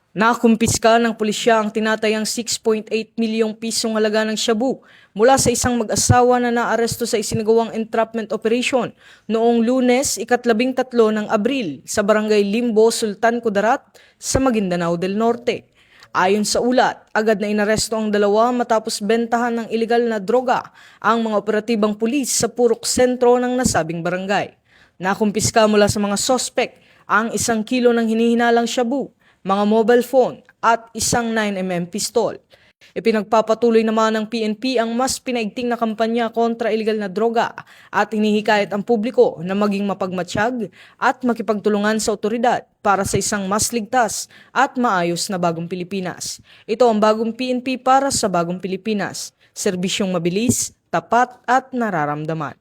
Nakumpiska ng pulisya ang tinatayang 6.8 milyong pisong halaga ng shabu mula sa isang mag-asawa na naaresto sa isinagawang entrapment operation noong Lunes, ika-13 ng Abril sa Barangay Limbo, Sultan Kudarat sa Maguindanao del Norte. Ayon sa ulat, agad na inaresto ang dalawa matapos bentahan ng ilegal na droga ang mga operatibang pulis sa Purok Sentro ng nasabing barangay. Nakumpiska mula sa mga sospek ang 1 kilo ng hinihinalang shabu, mga mobile phone at isang 9mm pistol. Ipinagpapatuloy naman ng PNP ang mas pinaigting na kampanya kontra iligal na droga at hinihikayat ang publiko na maging mapagmatsyag at makipagtulungan sa otoridad para sa isang mas ligtas at maayos na bagong Pilipinas. Ito ang bagong PNP para sa bagong Pilipinas, serbisyong mabilis, tapat at nararamdaman.